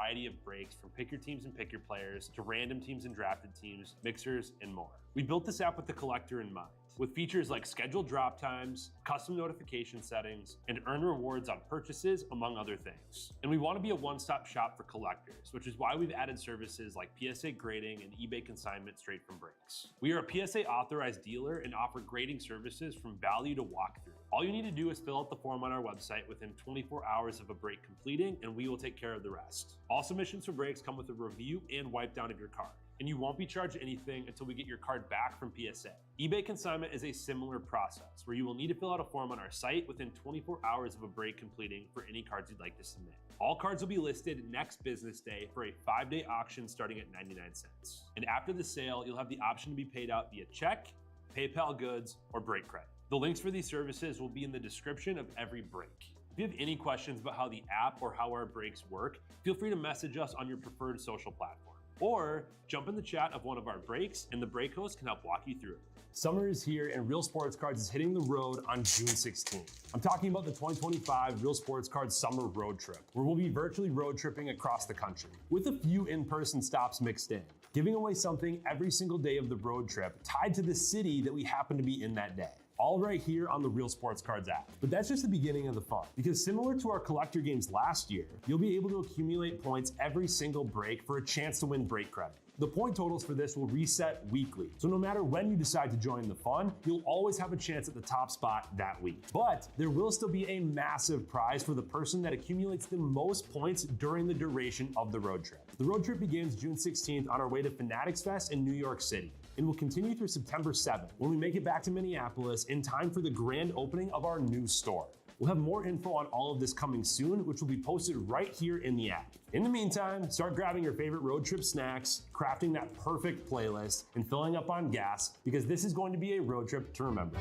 variety of breaks from pick your teams and pick your players to random teams and drafted teams, mixers, and more. We built this app with the collector in mind, with features like scheduled drop times, custom notification settings, and earn rewards on purchases, among other things. And we want to be a one-stop shop for collectors, which is why we've added services like PSA grading and eBay consignment straight from breaks. We are a PSA authorized dealer and offer grading services from value to walkthrough. All you need to do is fill out the form on our website within 24 hours of a break completing, and we will take care of the rest. All submissions for breaks come with a review and wipe down of your card, and you won't be charged anything until we get your card back from PSA. eBay consignment is a similar process where you will need to fill out a form on our site within 24 hours of a break completing for any cards you'd like to submit. All cards will be listed next business day for a 5-day auction starting at 99 cents. And after the sale, you'll have the option to be paid out via check, PayPal goods, or break credit. The links for these services will be in the description of every break. If you have any questions about how the app or how our breaks work, feel free to message us on your preferred social platform. Or jump in the chat of one of our breaks and the break host can help walk you through it. Summer is here and Real Sports Cards is hitting the road on June 16th. I'm talking about the 2025 Real Sports Cards Summer Road Trip, where we'll be virtually road tripping across the country, with a few in-person stops mixed in, giving away something every single day of the road trip tied to the city that we happen to be in that day. All right here on the Real Sports Cards app. But that's just the beginning of the fun, because similar to our collector games last year, you'll be able to accumulate points every single break for a chance to win break credit. The point totals for this will reset weekly, so no matter when you decide to join the fun, you'll always have a chance at the top spot that week. But there will still be a massive prize for the person that accumulates the most points during the duration of the road trip. The road trip begins June 16th on our way to Fanatics Fest in New York City, and will continue through September 7th when we make it back to Minneapolis in time for the grand opening of our new store. We'll have more info on all of this coming soon, which will be posted right here in the app. In the meantime, start grabbing your favorite road trip snacks, crafting that perfect playlist, and filling up on gas, because this is going to be a road trip to remember.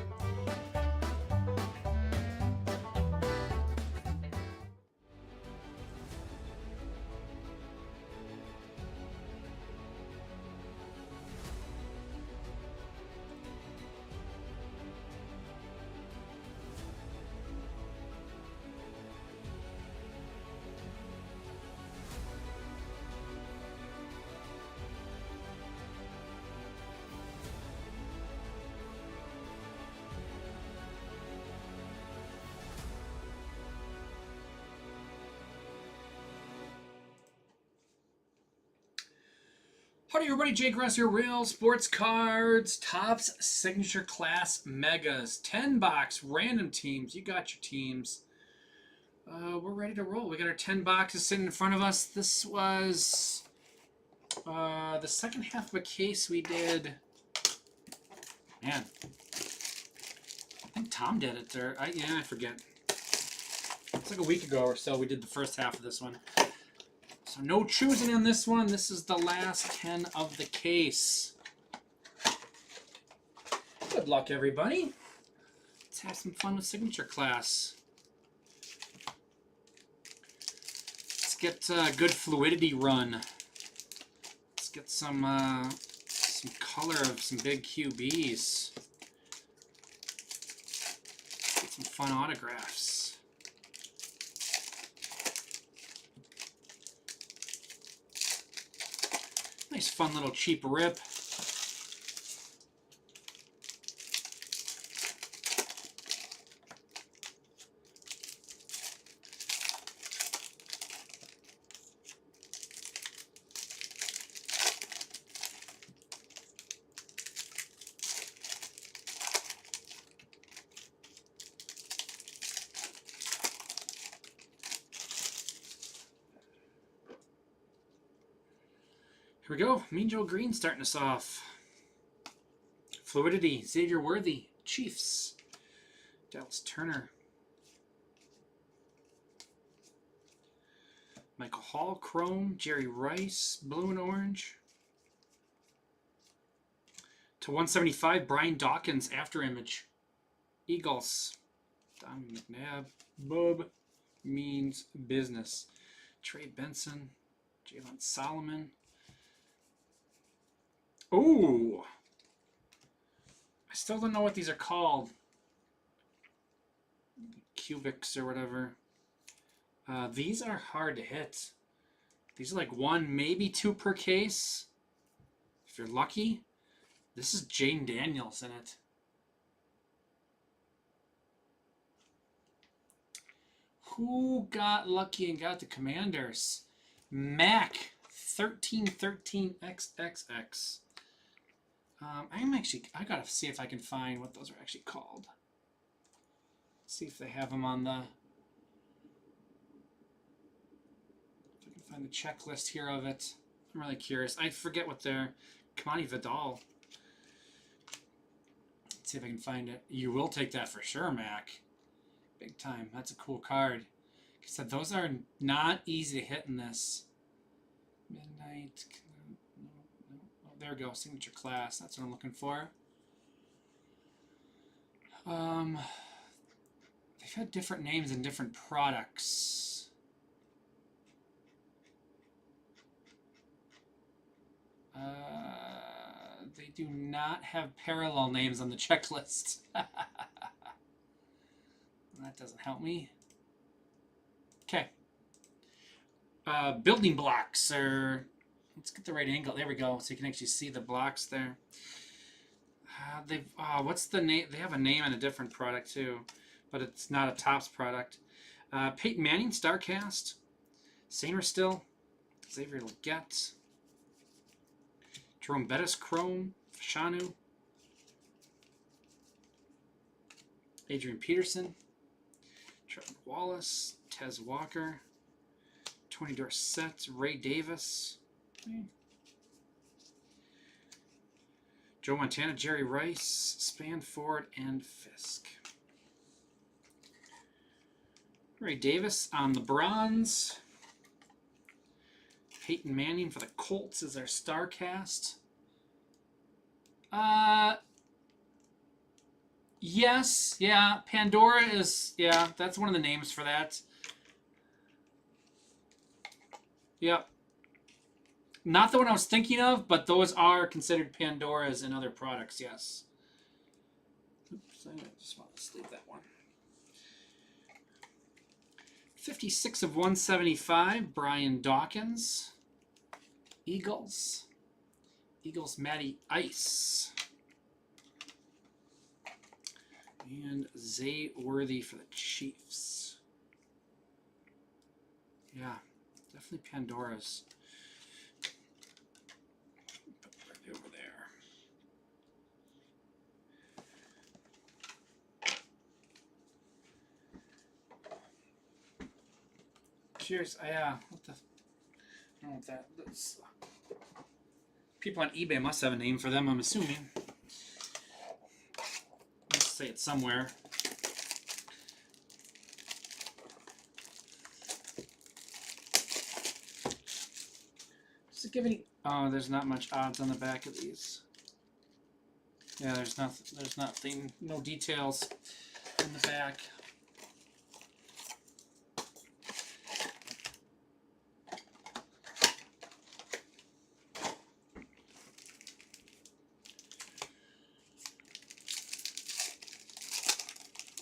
Howdy everybody, Jake Ross here, Real Sports Cards, Topps Signature Class Megas, 10 box, random teams, you got your teams. We're ready to roll. We got our 10 boxes sitting in front of us. This was the second half of a case we did. Man, I think Tom did it there. I forget. It's like a week ago or so we did the first half of this one. So no choosing on this one. This is the last 10 of the case. Good luck, everybody. Let's have some fun with Signature Class. Let's get a good fluidity run. Let's get some color of some big QBs. Get some fun autographs. Nice fun little cheap rip. Here we go. Mean Joe Green starting us off. Fluidity, Xavier Worthy, Chiefs. Dallas Turner. Michael Hall, Chrome. Jerry Rice, blue and orange. To 175, Brian Dawkins, after image. Eagles. Don McNabb. Bub means business. Trey Benson. Jalen Solomon. Ooh! I still don't know what these are called. Cubics or whatever. These are hard to hit. These are like 1, maybe 2 per case. If you're lucky. This is Jane Daniels in it. Who got lucky and got the Commanders? Mac 1313XXX. I gotta see if I can find what those are actually called. See if they have them on the. If I can find the checklist here of it. I'm really curious. I forget what they're. Kamani Vidal. Let's see if I can find it. You will take that for sure, Mac. Big time. That's a cool card. Like I said, those are not easy to hit in this. Midnight. No. Oh, there we go. Signature class. That's what I'm looking for. They've had different names and different products. They do not have parallel names on the checklist. That doesn't help me. Okay. Building blocks are. Let's get the right angle. There we go. So you can actually see the blocks there. They've. What's the name? They have a name on a different product too, but it's not a Topps product. Peyton Manning, StarCast. Sainer still. Xavier Legette. Jerome Bettis, Chrome. Fashanu. Adrian Peterson. Trevor Wallace. Tez Walker. Tony Dorsett. Ray Davis. Joe Montana. Jerry Rice. Spanford. And Fisk. Ray Davis on the bronze. Peyton Manning for the Colts is our StarCast. Yes, yeah. Pandora is, yeah, that's one of the names for that. Yep. Not the one I was thinking of, but those are considered Pandoras in other products, yes. Oops, I just want to leave that one. 56 of 175, Brian Dawkins. Eagles. Eagles, Matty Ice. And Zay Worthy for the Chiefs. Yeah, definitely Pandoras. Put it right over there. Cheers. Yeah, what the. I don't know what that is. People on eBay must have a name for them, I'm assuming. Let's say it somewhere. Does it give any? Oh, there's not much odds on the back of these. Yeah, there's nothing, no details on the back.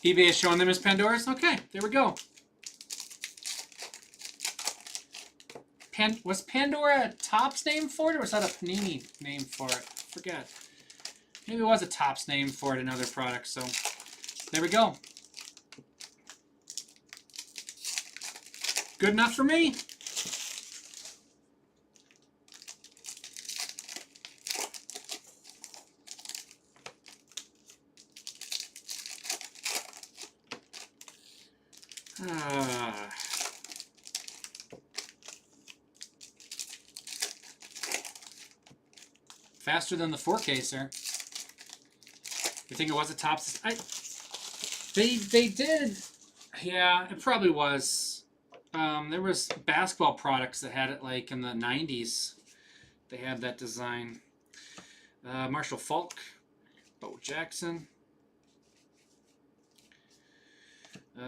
eBay is showing them as Pandoras? Okay, there we go. Was Pandora a Topps name for it, or was that a Panini name for it? I forget. Maybe it was a Topps name for it in other products, so there we go. Good enough for me. Faster than the 4K, You think it was a Topps? They did. Yeah, it probably was. There was basketball products that had it like in the 90s. They had that design. Marshall Falk, Bo Jackson.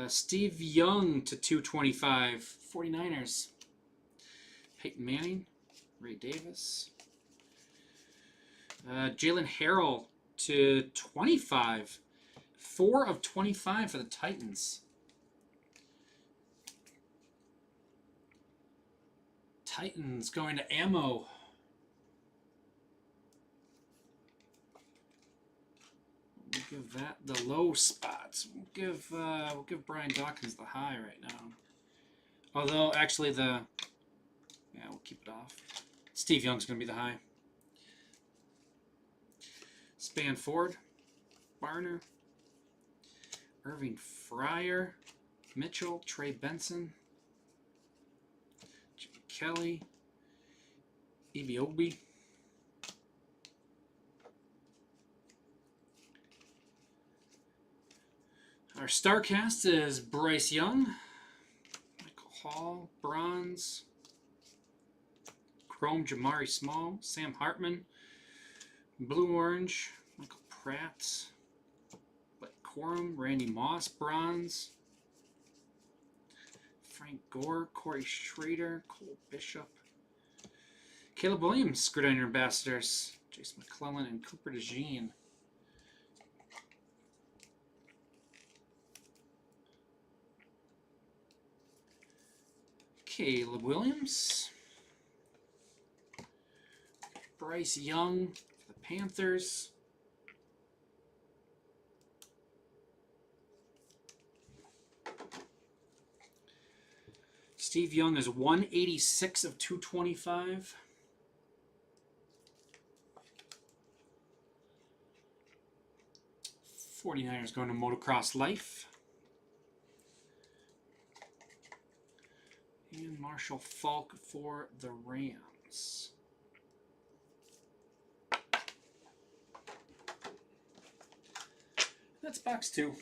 Steve Young to 225, 49ers. Peyton Manning, Ray Davis. Jalen Harrell to 25, 4 of 25 for the Titans. Titans going to ammo. We'll give that the low spots. We'll give Brian Dawkins the high right now. Although actually we'll keep it off. Steve Young's going to be the high. Spanford, Barner, Irving Fryer, Mitchell, Trey Benson, Jimmy Kelly, Eviobi, our star cast is Bryce Young, Michael Hall, bronze, chrome Jamari Small, Sam Hartman, blue orange, Michael Pratt, Blake Corum, Randy Moss, bronze, Frank Gore, Corey Schrader, Cole Bishop, Caleb Williams, Gridiron Ambassadors, Jason McClellan, and Cooper DeJean. Caleb Williams, Bryce Young for the Panthers. Steve Young is 186 of 225. '49ers going to Motocross Life. And Marshall Falk for the Rams. That's box 2.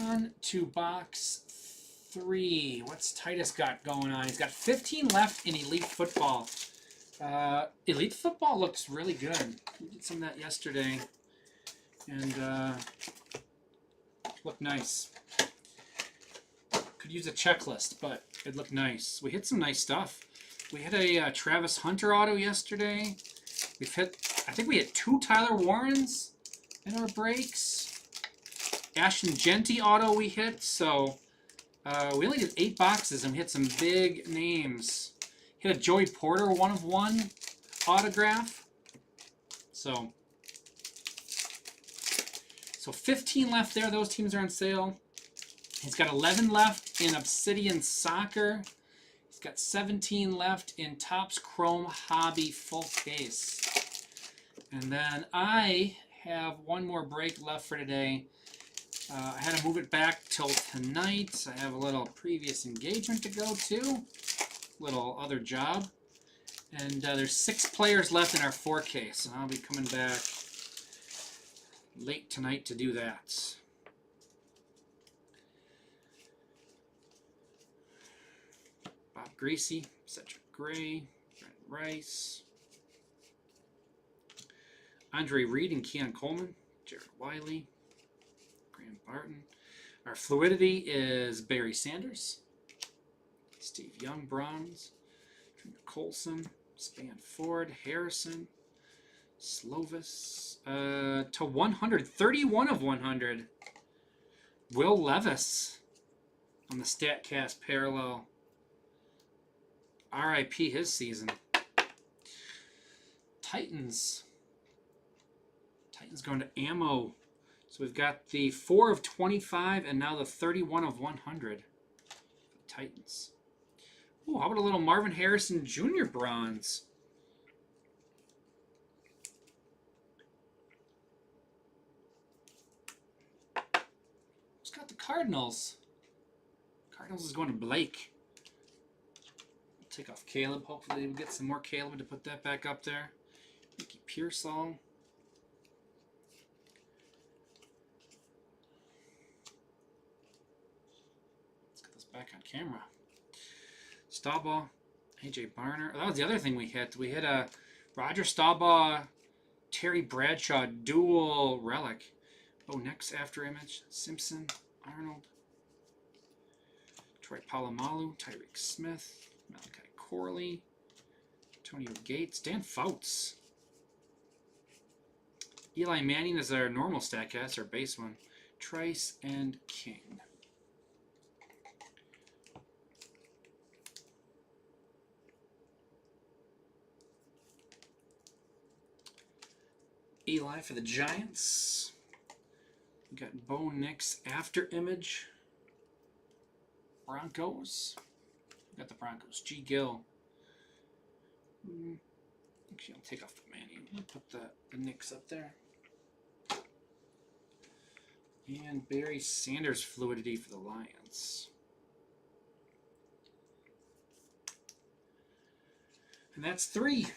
On to box 3. What's Titus got going on? He's got 15 left in Elite Football. Elite Football looks really good. We did some of that yesterday, and looked nice. Could use a checklist, but it looked nice. We hit some nice stuff. We had a Travis Hunter auto yesterday. We've hit, I think we hit 2 Tyler Warrens in our breaks. Ashton Genty auto we hit, so we only did 8 boxes and we hit some big names. Hit a Joey Porter 1 of 1 autograph. So 15 left there. Those teams are on sale. He's got 11 left in Obsidian Soccer. He's got 17 left in Topps Chrome Hobby full case. And then I have one more break left for today. I had to move it back till tonight. I have a little previous engagement to go to. Little other job, and there's 6 players left in our 4 case, and I'll be coming back late tonight to do that. Bob Greasy, Cedric Gray, Brent Rice, Andre Reed and Keon Coleman, Jared Wiley, Graham Barton. Our fluidity is Barry Sanders, Steve Young, bronze, Trina Colson, Spanford, Harrison, Slovis, to 100, 31 of 100. Will Levis on the StatCast parallel. RIP his season. Titans going to ammo. So we've got the 4 of 25 and now the 31 of 100. Titans. Ooh, how about a little Marvin Harrison Jr. bronze? Who's got the Cardinals? Cardinals is going to Blake. We'll take off Caleb. Hopefully we'll get some more Caleb to put that back up there. Mickey Pearsall. Let's get this back on camera. Staubach, AJ Barner. That was the other thing we hit. We hit a Roger Staubach, Terry Bradshaw dual relic. Oh, next after image. Simpson, Arnold, Troy Polamalu, Tyreek Smith, Malachi Corley, Antonio Gates, Dan Fouts. Eli Manning is our normal StatCast, our base one. Trice and King. Eli for the Giants. We got Bo Nix after image. Broncos. We got the Broncos. G. Gill. Actually, I'll take off the Manning. I'll put the Nix up there. And Barry Sanders fluidity for the Lions. And that's 3.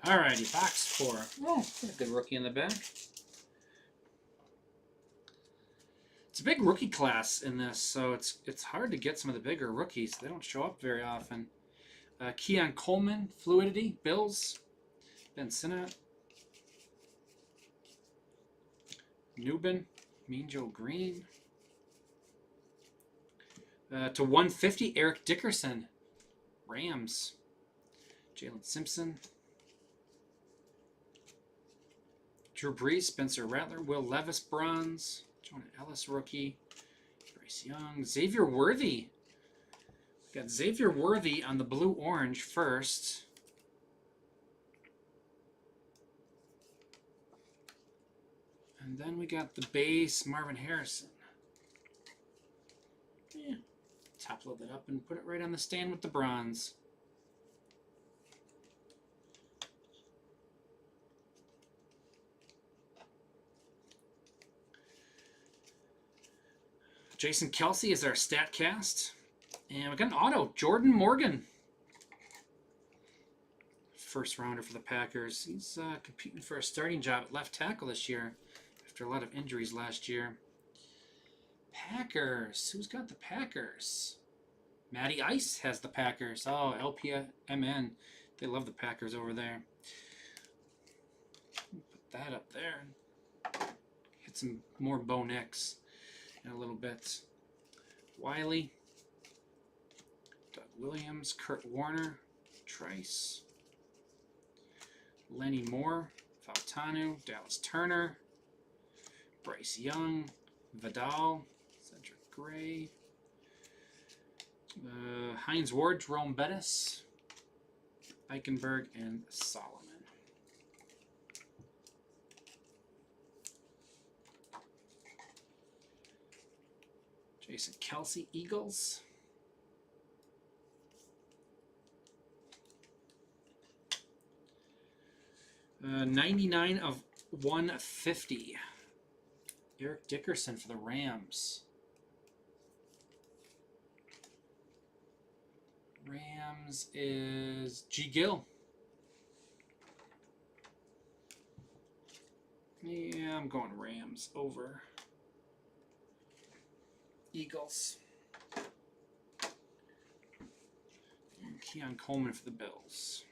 Alrighty, box 4. Oh, got a good rookie in the back. It's a big rookie class in this, so it's hard to get some of the bigger rookies. They don't show up very often. Keon Coleman, Fluidity, Bills. Ben Sinnott. Newbin, Mean Joe Green. To 150, Eric Dickerson, Rams. Jalen Simpson. Drew Brees, Spencer Rattler, Will Levis, bronze. Jonah Ellis, rookie. Bryce Young. Xavier Worthy. Got Xavier Worthy on the blue-orange first. And then we got the base, Marvin Harrison. Yeah. Top load that up and put it right on the stand with the bronze. Jason Kelsey is our StatCast. And we got an auto, Jordan Morgan. First rounder for the Packers. He's competing for a starting job at left tackle this year after a lot of injuries last year. Packers. Who's got the Packers? Matty Ice has the Packers. Oh, LPMN. They love the Packers over there. Put that up there. Hit some more Bo Nix in a little bit. Wiley. Doug Williams. Kurt Warner. Trice. Lenny Moore. Fautanu. Dallas Turner. Bryce Young. Vidal. Cedric Gray. Hines Ward, Jerome Bettis, Eichenberg, and Solomon. Jason Kelsey, Eagles. $99 of 150. Eric Dickerson for the Rams. Rams is G. Gill. Yeah, I'm going Rams over Eagles. And Keon Coleman for the Bills.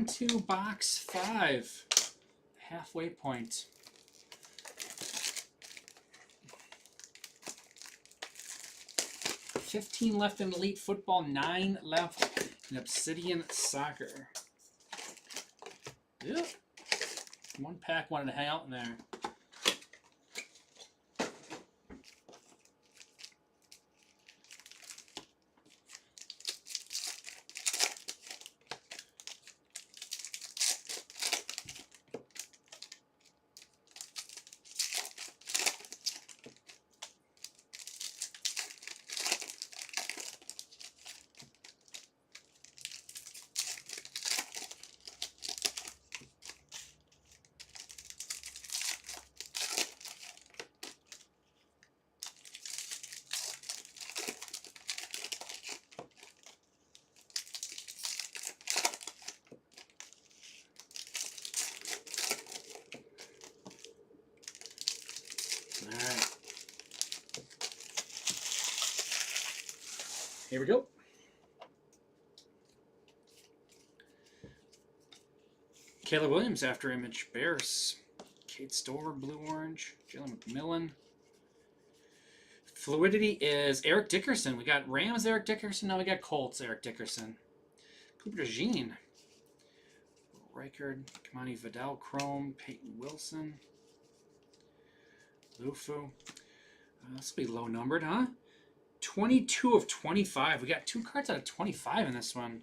on to box 5. Halfway point. $15 left in Elite Football, 9 left in Obsidian Soccer. Yep. One pack wanted to hang out in there. Alright. Here we go. Caleb Williams after image. Bears. Kate Stover, blue-orange. Jalen McMillan. Fluidity is Eric Dickerson. We got Rams Eric Dickerson. Now we got Colts Eric Dickerson. Cooper DeJean. Reichard. Kamani Vidal Chrome. Peyton Wilson. Lufu. This will be low numbered, huh? 22 of 25. We got 2 cards out of 25 in this one.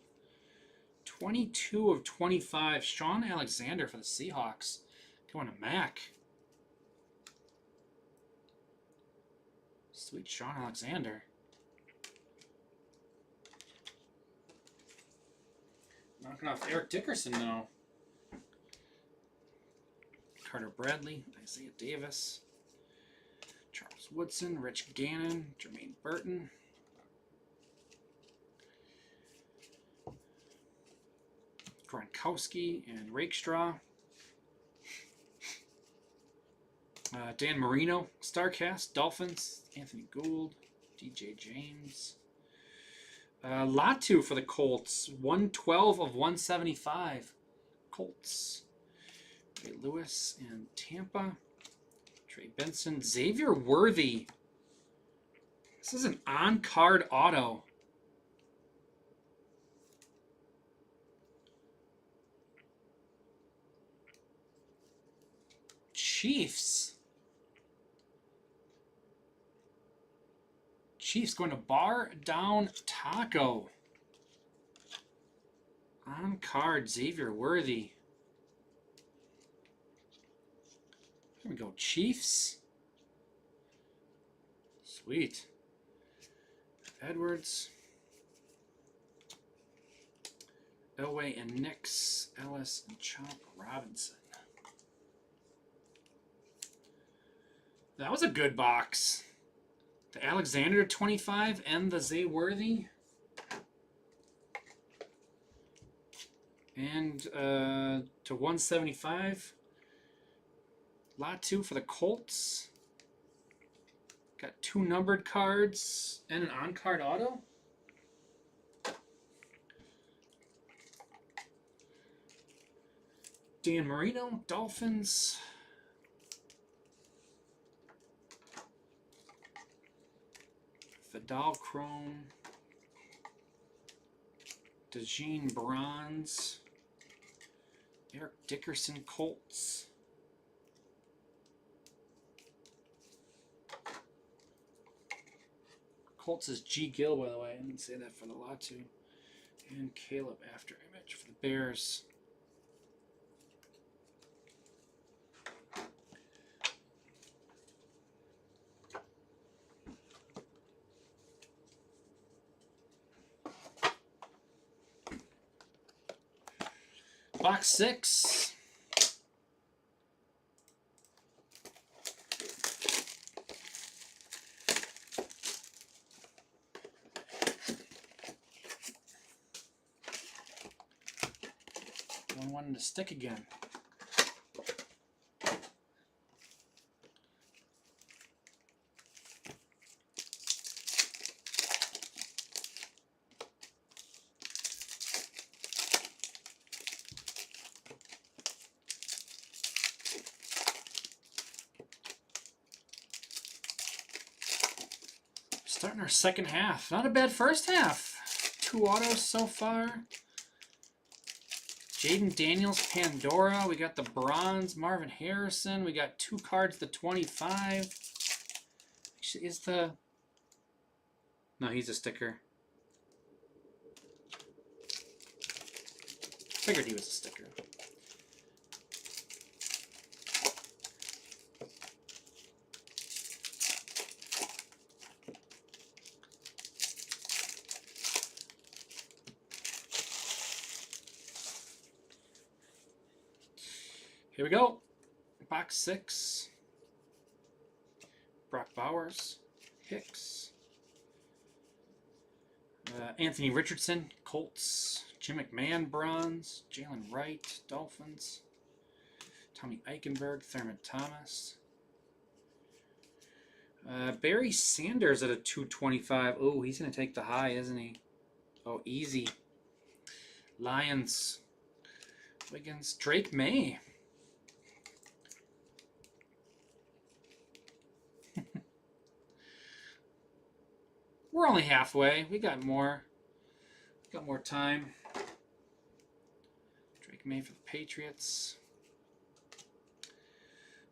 22 of 25. Sean Alexander for the Seahawks. Going to Mac. Sweet Sean Alexander. Knocking off Eric Dickerson, though. Carter Bradley. Isaiah Davis. Charles Woodson. Rich Gannon. Jermaine Burton. Gronkowski and Rakestraw. Dan Marino, StarCast, Dolphins, Anthony Gould, DJ James. Latu for the Colts, 112 of 175. Colts. Ray Lewis and Tampa. Trey Benson, Xavier Worthy. This is an on-card auto. Chiefs. Chiefs going to Bar Down Taco. On card, Xavier Worthy. Here we go, Chiefs. Sweet. Edwards. Elway and Nix. Ellis and Chomp Robinson. That was a good box. The Alexander 25 and the Zay Worthy. And to 175. Lot 2 for the Colts. Got 2 numbered cards and an on-card auto. Dan Marino, Dolphins. Vidal Chrome. DeJean Bronze. Eric Dickerson, Colts. Colts is G. Gill, by the way. I didn't say that for the lot too. And Caleb after image for the Bears. Box 6. One wanting to stick again. Starting our second half. Not a bad first half. 2 autos so far. Jaden Daniels, Pandora. We got the bronze, Marvin Harrison. We got 2 cards, the 25. Actually, is the... No, he's a sticker. Figured he was a sticker. Here we go. Box 6. Brock Bowers, Hicks. Anthony Richardson, Colts. Jim McMahon, bronze. Jalen Wright, Dolphins. Tommy Eichenberg, Thurman Thomas. Barry Sanders at a 225. Oh, he's going to take the high, isn't he? Oh, easy. Lions. Wiggins. Drake May. We're only halfway. We got more. Got more time. Drake May for the Patriots.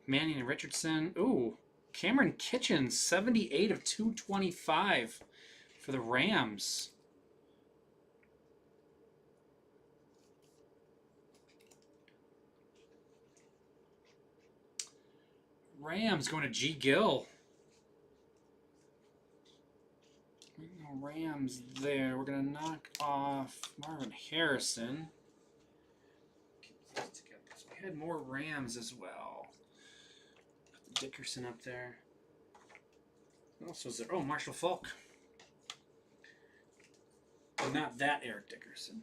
Manning and Richardson. Ooh, Cameron Kitchens, 78 of 225 for the Rams. Rams going to G. Gill. Rams there. We're going to knock off Marvin Harrison. So we had more Rams as well. Put the Dickerson up there. What else was there? Oh, Marshall Faulk. But not that Eric Dickerson.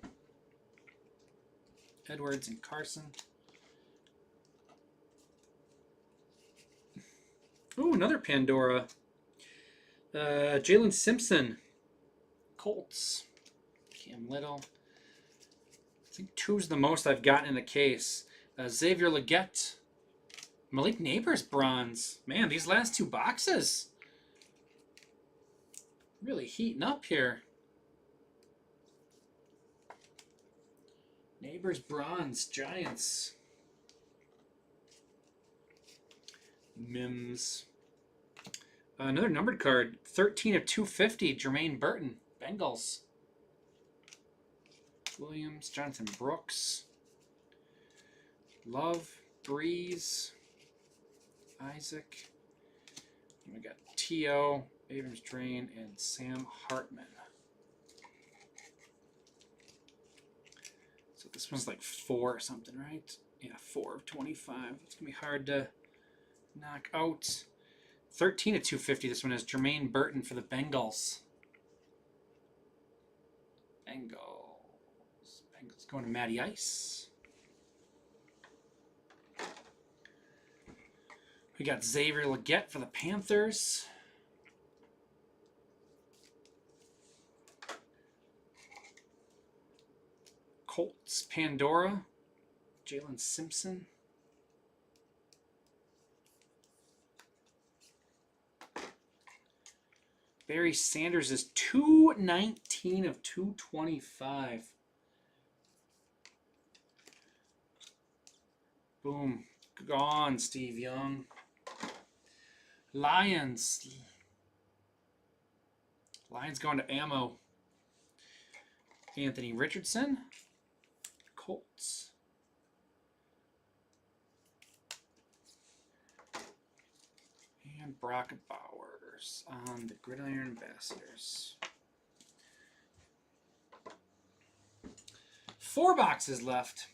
Edwards and Carson. Ooh, another Pandora. Jalen Simpson. Colts. Cam Little. I think 2's the most I've gotten in a case. Xavier Legette. Malik Neighbors, bronze. Man, these last 2 boxes. Really heating up here. Neighbors, bronze. Giants. Mims. Another numbered card. 13 of 250. Jermaine Burton. Bengals. Williams. Jonathan Brooks. Love. Breeze. Isaac. And we got T.O., Abrams Drain, and Sam Hartman. So this one's like 4 or something, right? Yeah, 4 of 25. It's going to be hard to knock out. 13 of 250. This one is Jermaine Burton for the Bengals. Bengals going to Matty Ice. We got Xavier Legette for the Panthers. Colts, Pandora. Jalen Simpson. Barry Sanders is 219 of 225. Boom. Gone, Steve Young. Lions. Lions going to ammo. Anthony Richardson. Colts. And Brock Bowers on the Gridiron Ambassadors. 4 boxes left.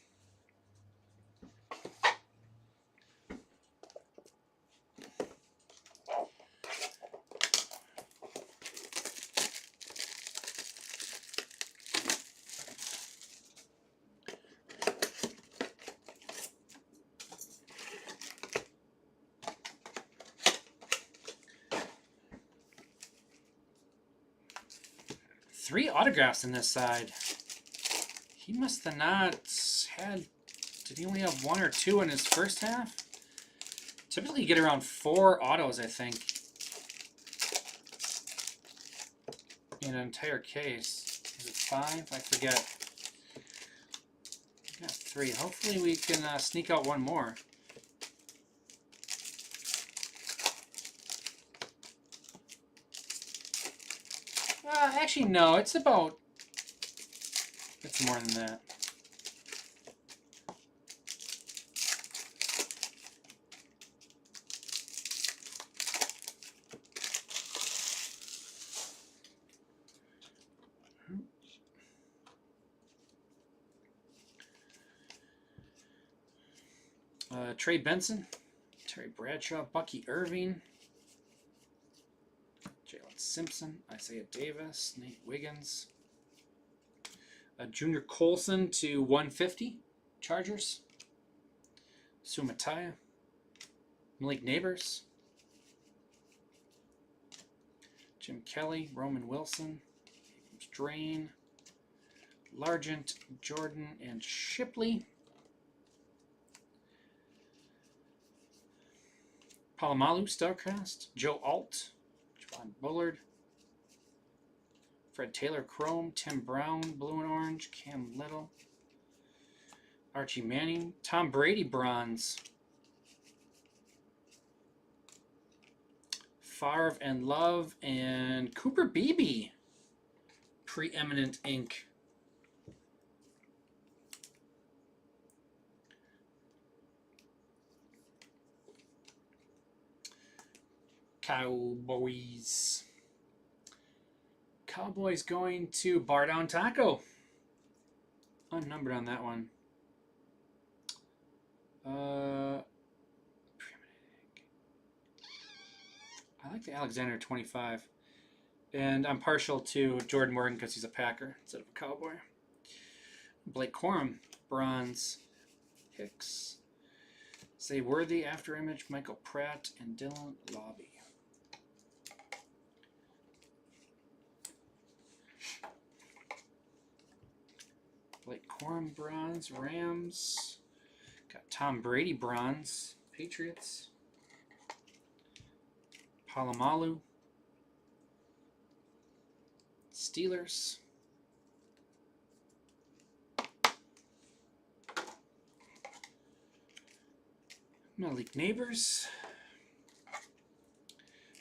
Three autographs in this side. He must have not had... Did he only have 1 or 2 in his first half? Typically you get around 4 autos, I think. in an entire case. Is it 5? I forget. I got 3. Hopefully we can sneak out one more. Actually, no. It's more than that. Trey Benson, Terry Bradshaw, Bucky Irving, Jalen Simpson, Isaiah Davis, Nate Wiggins, Junior Colson to 150, Chargers, Sumataya, Malik Neighbors, Jim Kelly, Roman Wilson, Drain, Largent, Jordan, and Shipley. Palomalu, Starcast, Joe Alt, Javon Bullard, Fred Taylor, Chrome, Tim Brown, Blue and Orange, Cam Little, Archie Manning, Tom Brady, Bronze, Favre and Love, and Cooper Beebe, Preeminent Ink. Cowboys. Cowboys going to Bar Down Taco. Unnumbered on that one. I like the Alexander 25. And I'm partial to Jordan Morgan because he's a Packer instead of a Cowboy. Blake Corum, Bronze. Hicks. Say Worthy, After Image, Michael Pratt, and Dylan Lobby. Blake Corum, Bronze, Rams. Got Tom Brady, Bronze, Patriots. Palomalu, Steelers. Malik Neighbors.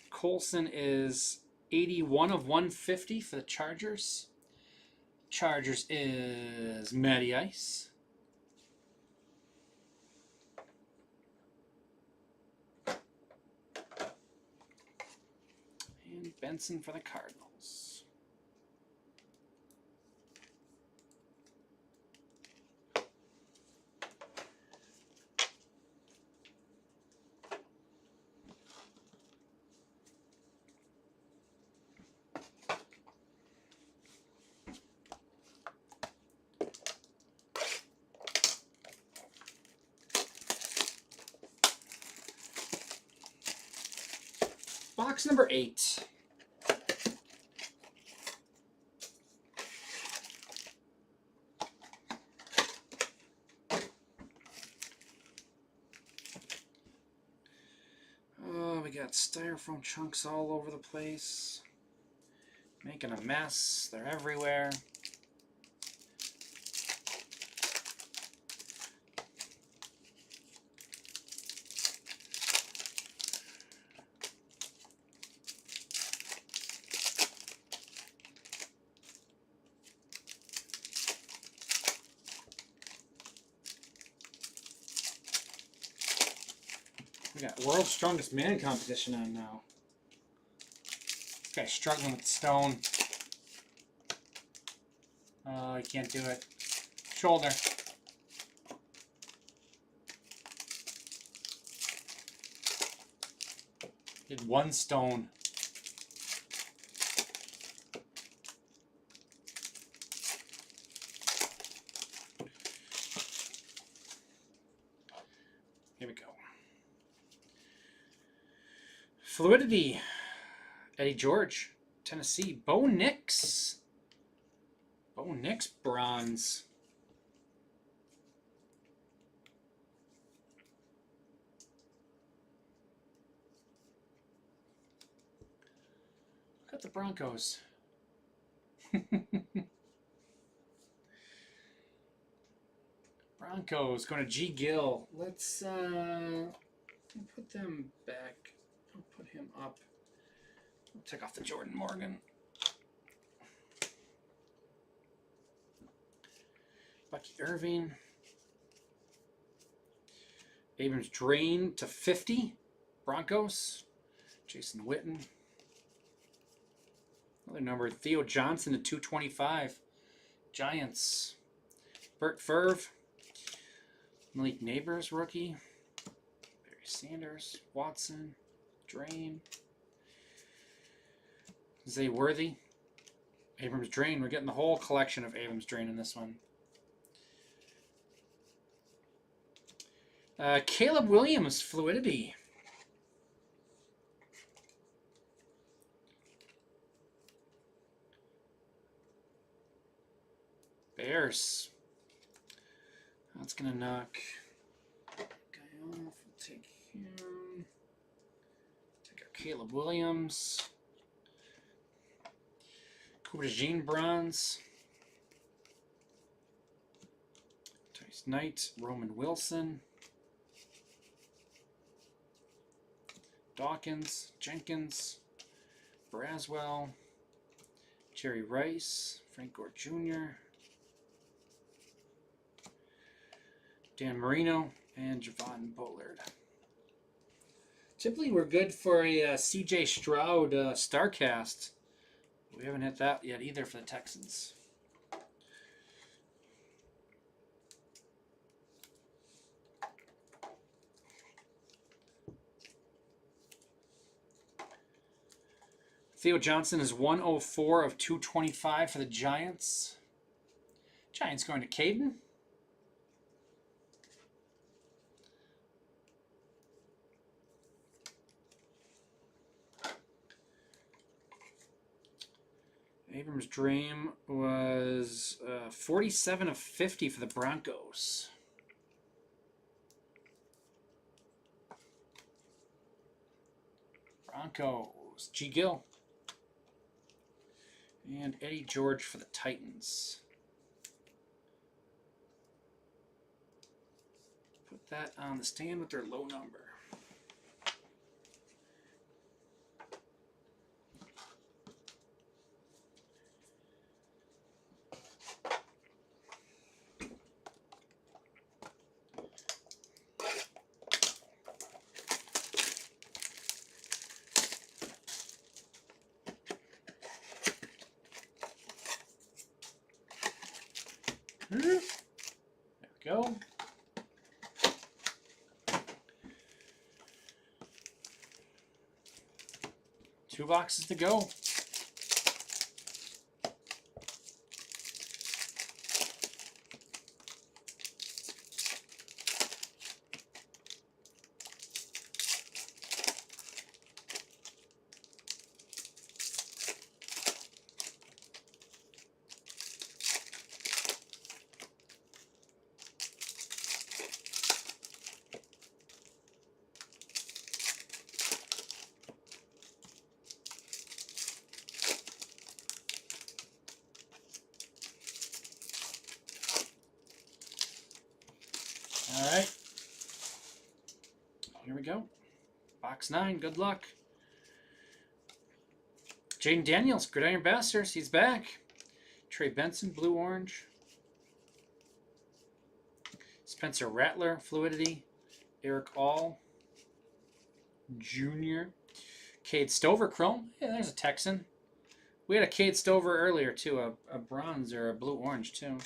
Colson is 81 of 150 for the Chargers. Chargers is Matty Ice. And Benson for the Cardinals. Box number 8. Oh, we got styrofoam chunks all over the place. Making a mess. They're everywhere. We got World's Strongest Man competition on now. This guy's struggling with stone. Oh, he can't do it. Shoulder. Did 1 stone. Here we go. Fluidity. Eddie George, Tennessee. Bo Nix. Bo Nix, Bronze. Got the Broncos. Broncos going to G. Gill. Let's put them back. I'll put him up. I'll take off the Jordan Morgan. Bucky Irving. Abrams Drain to 50. Broncos. Jason Witten. Another number. Theo Johnson to 225. Giants. Bert Ferv. Malik Neighbors rookie. Barry Sanders. Watson. Drain. Zay Worthy. Abrams Drain. We're getting the whole collection of Abrams Drain in this one. Caleb Williams, Fluidity. Bears. That's going to knock guy off. We'll take him. Take our Caleb Williams. Cooper Jean Bronze. Tice Knight. Roman Wilson. Dawkins, Jenkins, Braswell, Jerry Rice, Frank Gore Jr., Dan Marino, and Javon Bullard. Typically, we're good for a C.J. Stroud StarCast. We haven't hit that yet either for the Texans. Theo Johnson is 104 of 225 for the Giants. Giants going to Caden. Abrams Dream was 47 of 50 for the Broncos. Broncos, G. Gill. And Eddie George for the Titans. Put that on the stand with their low number. There we go. Two boxes to go. All right. Here we go. Box 9. Good luck. Jaden Daniels, Gridiron Bastards. He's back. Trey Benson, Blue Orange. Spencer Rattler, Fluidity. Eric All Jr. Cade Stover, Chrome. Yeah, there's a Texan. We had a Cade Stover earlier, too. A bronze or a blue orange, too.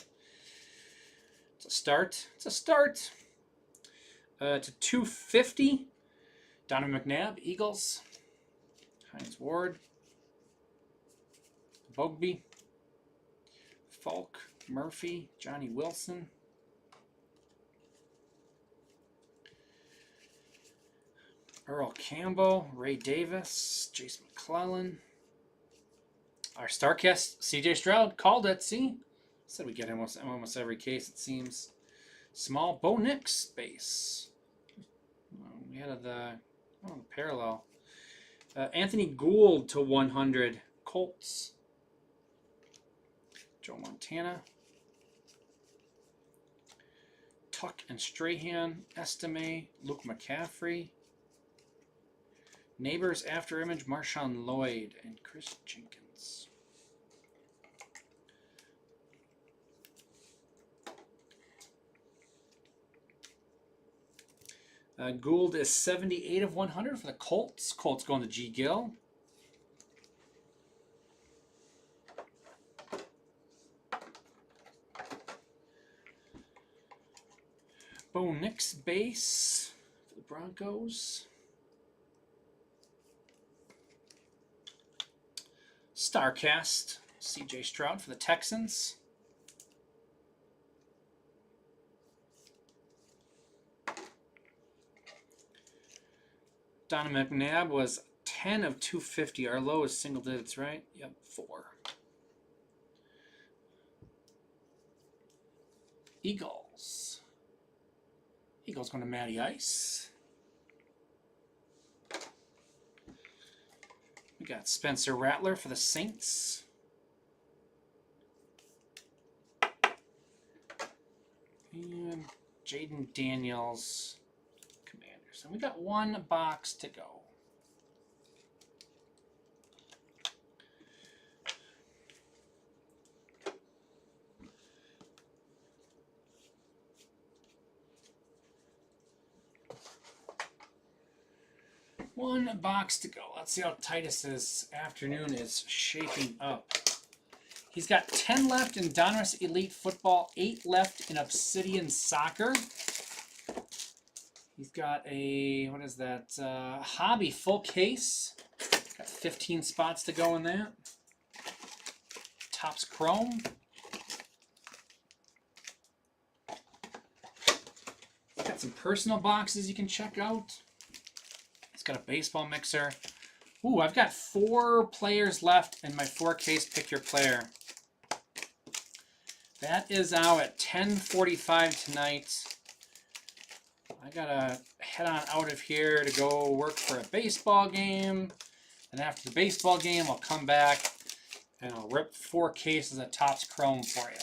It's a start. It's a start. To 250. Donovan McNabb, Eagles. Hines Ward. Bogby. Falk, Murphy, Johnny Wilson. Earl Campbell, Ray Davis, Jason McClellan. Our StarCast, CJ Stroud, called it. See? Said we get him almost every case, it seems. Small Bo Nix base. We had the parallel. Anthony Gould to 100, Colts. Joe Montana. Tuck and Strahan, Estime, Luke McCaffrey. Neighbors After Image, Marshawn Lloyd, and Chris Jenkins. Gould is 78 of 100 for the Colts. Colts going to G. Gill. Bo Nix base for the Broncos. Starcast, C.J. Stroud for the Texans. Donna McNabb was 10 of 250. Our low is single digits, right? Yep, 4. Eagles. Eagles going to Matty Ice. We got Spencer Rattler for the Saints. And Jaden Daniels, Commanders. And we got one box to go. One box to go. Let's see how Titus's afternoon is shaping up. He's got 10 left in Donruss Elite Football, 8 left in Obsidian Soccer. He's got a, what is that, Hobby full case. Got 15 spots to go in that. Topps Chrome. Got some personal boxes you can check out. It's got a baseball mixer. Ooh, I've got 4 players left in my 4-case Pick Your Player. That is out at 10:45 tonight. I gotta head on out of here to go work for a baseball game. And after the baseball game, I'll come back and I'll rip 4 cases of Topps Chrome for you.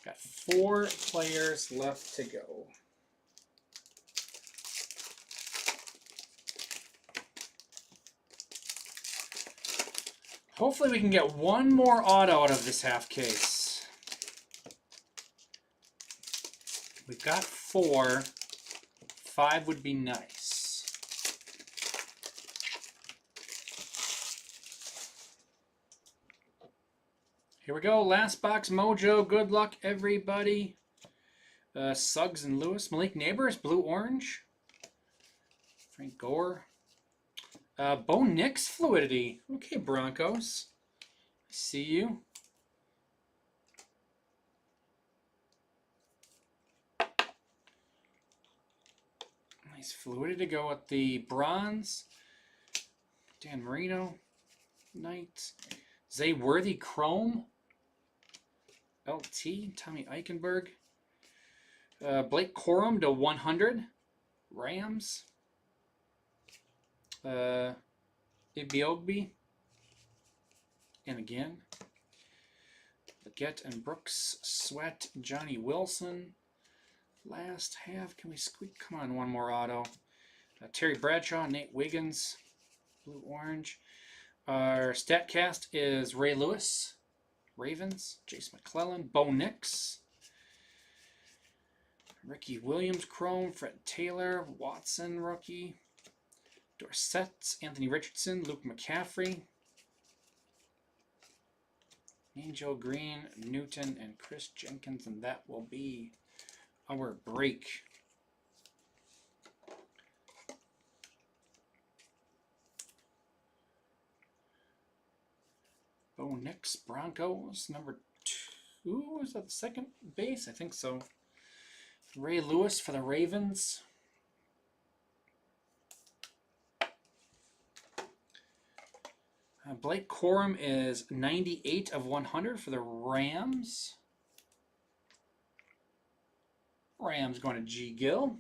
Got 4 players left to go. Hopefully we can get one more auto out of this half case. We've got 4. 5 would be nice. Here we go. Last box mojo. Good luck, everybody. Suggs and Lewis. Malik Neighbors, blue-orange. Frank Gore. Bo Nix fluidity. Okay, Broncos. I see you. Nice fluidity to go with the bronze. Dan Marino. Knight. Zay Worthy Chrome. LT. Tommy Eichenberg. Blake Corum to 100. Rams. Ibiogbe. And again. Leggett and Brooks. Sweat. Johnny Wilson. Last half. Can we squeak? Come on, one more auto. Terry Bradshaw. Nate Wiggins. Blue-orange. Our StatCast is Ray Lewis. Ravens. Jace McClellan. Bo Nix. Ricky Williams Chrome. Fred Taylor. Watson rookie. Dorsett, Anthony Richardson, Luke McCaffrey, Angel Green, Newton, and Chris Jenkins, and that will be our break. Bo Nix, Broncos, number 2. Is that the second base? I think so. Ray Lewis for the Ravens. Blake Corum is 98 of 100 for the Rams. Rams going to G. Gill.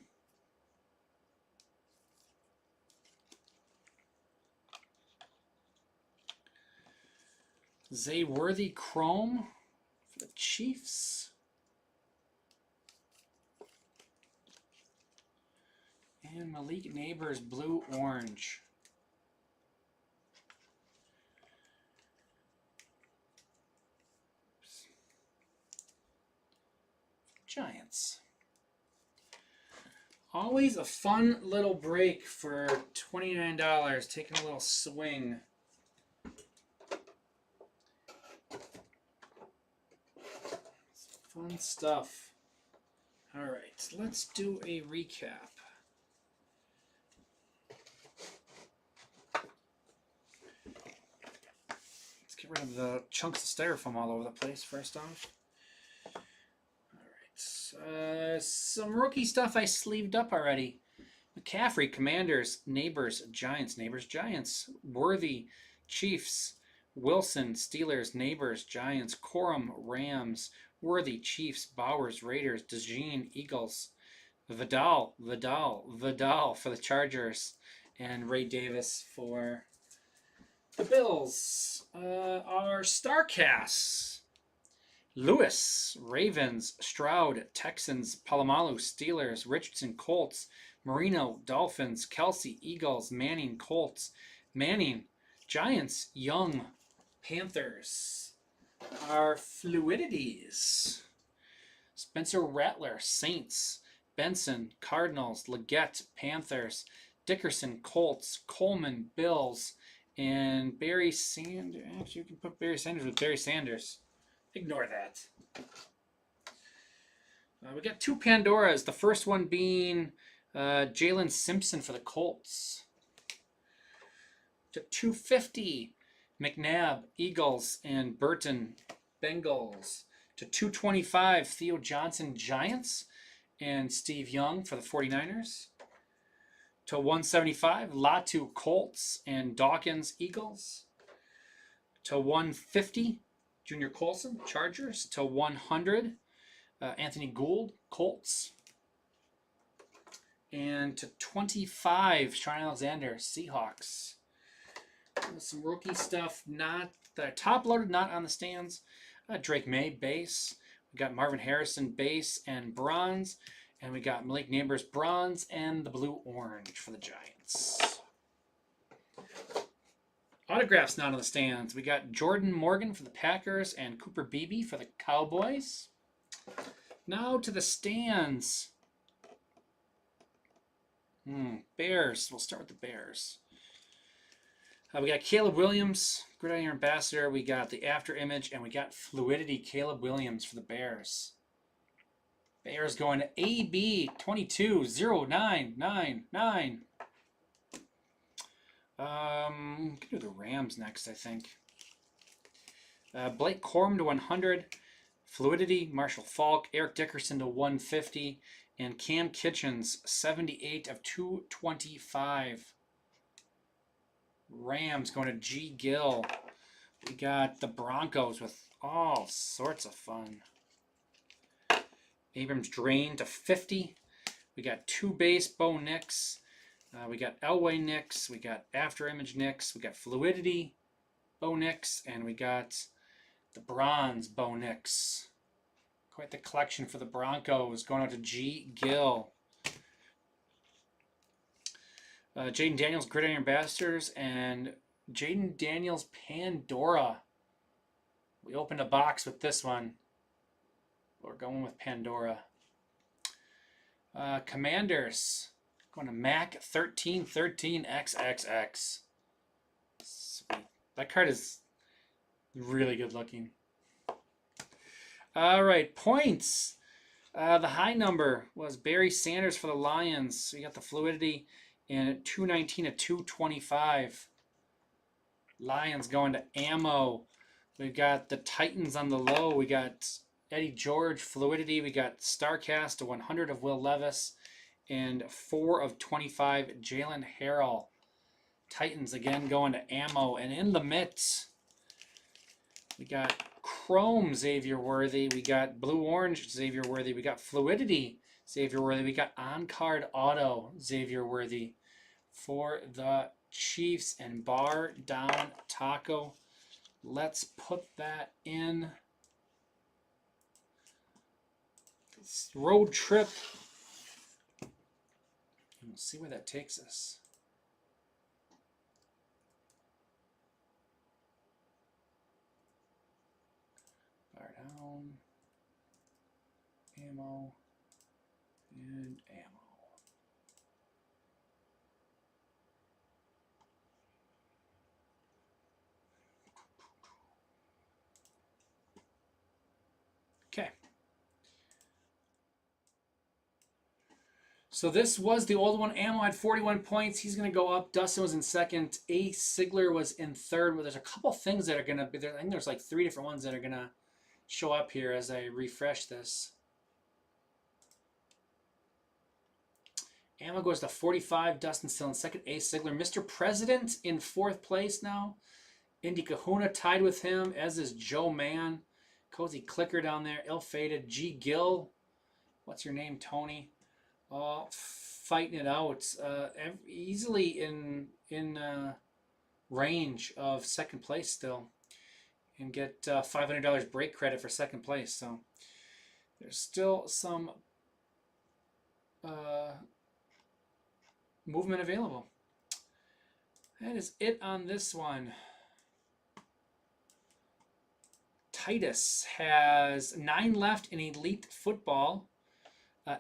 Zay Worthy Chrome for the Chiefs. And Malik Neighbors Blue Orange. Giants. Always a fun little break for $29, taking a little swing. Fun stuff. All right, let's do a recap. Let's get rid of the chunks of styrofoam all over the place first off. Some rookie stuff I sleeved up already. McCaffrey, Commanders, Neighbors, Giants, Neighbors, Giants. Worthy, Chiefs. Wilson, Steelers, Neighbors, Giants. Corum, Rams. Worthy, Chiefs. Bowers, Raiders. DeJean, Eagles. Vidal for the Chargers. And Ray Davis for the Bills. Our StarCasts. Lewis, Ravens, Stroud, Texans, Palomalu, Steelers, Richardson, Colts, Marino, Dolphins, Kelsey, Eagles, Manning, Colts, Manning, Giants, Young, Panthers. Our Fluidities. Spencer Rattler, Saints, Benson, Cardinals, Leggett, Panthers, Dickerson, Colts, Coleman, Bills, and Barry Sanders. Actually, you can put Barry Sanders with Barry Sanders. Ignore that. We got two Pandoras. The first one being Jalen Simpson for the Colts. To 250, McNabb, Eagles, and Burton, Bengals. To 225, Theo Johnson, Giants, and Steve Young for the 49ers. To 175, Latu, Colts, and Dawkins, Eagles. To 150, Junior Colson, Chargers. To 100, Anthony Gould, Colts. And to 25, Shaun Alexander, Seahawks. Some rookie stuff, not the top loaded, not on the stands. Drake May, base. We got Marvin Harrison, base and bronze. And we got Malik Neighbors, bronze, and the blue orange for the Giants. Autographs not on the stands. We got Jordan Morgan for the Packers and Cooper Beebe for the Cowboys. Now to the stands. Bears. We'll start with the Bears. We got Caleb Williams, Gridiron Ambassador. We got the After Image, and we got Fluidity Caleb Williams for the Bears. Bears going to AB 220999. We can do the Rams next, I think. Blake Corum to 100. Fluidity, Marshall Faulk, Eric Dickerson to 150. And Cam Kitchens, 78 of 225. Rams going to G. Gill. We got the Broncos with all sorts of fun. Abrams Drain to 50. We got two base Bo Nix. We got Elway Nix. We got After Image Nix. We got Fluidity Bo Nix. And we got the Bronze Bo Nix. Quite the collection for the Broncos. Going out to G. Gill. Jaden Daniels Gridiron Ambassadors and Jaden Daniels Pandora. We opened a box with this one. We're going with Pandora. Commanders. Going to Mac 1313 XXX. Sweet. That card is really good looking. All right, points. The high number was Barry Sanders for the Lions. So you got the Fluidity and 219 to 225. Lions going to Ammo. We've got the Titans on the low. We got Eddie George, Fluidity. We got StarCast to 100 of Will Levis. And 4 of 25, Jalen Harrell. Titans again going to Ammo. And in the midst, we got Chrome Xavier Worthy. We got Blue Orange Xavier Worthy. We got Fluidity Xavier Worthy. We got On-Card Auto Xavier Worthy for the Chiefs. And Bar Down Taco Let's put that in. This road trip. And we'll see where that takes us. Fire down. Ammo. And ammo. Okay. So this was the old one. Ammo had 41 points. He's going to go up. Dustin was in second. A. Sigler was in third. Well, there's a couple things that are going to be there. I think there's like 3 different ones that are going to show up here as I refresh this. Ammo goes to 45. Dustin still in second. A. Sigler. Mr. President in 4th place now. Indy Kahuna tied with him, as is Joe Mann. Cozy Clicker down there. Ill-fated. G. Gill. What's your name, Tony? Fighting it out. Easily in range of second place still. And get $500 break credit for second place. So there's still some movement available. That is it on this one. Titus has 9 left in Elite Football,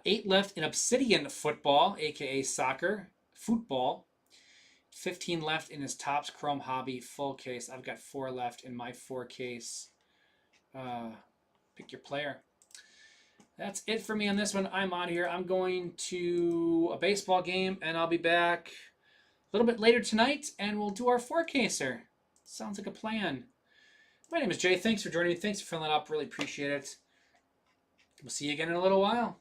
8 left in Obsidian Football, aka Soccer Football, 15 left in his Topps Chrome Hobby full case. I've got 4 left in my 4 case. Pick your player. That's it for me on this one. I'm out of here. I'm going to a baseball game, and I'll be back a little bit later tonight, and we'll do our 4-caser. Sounds like a plan. My name is Jay. Thanks for joining me. Thanks for filling it up. Really appreciate it. We'll see you again in a little while.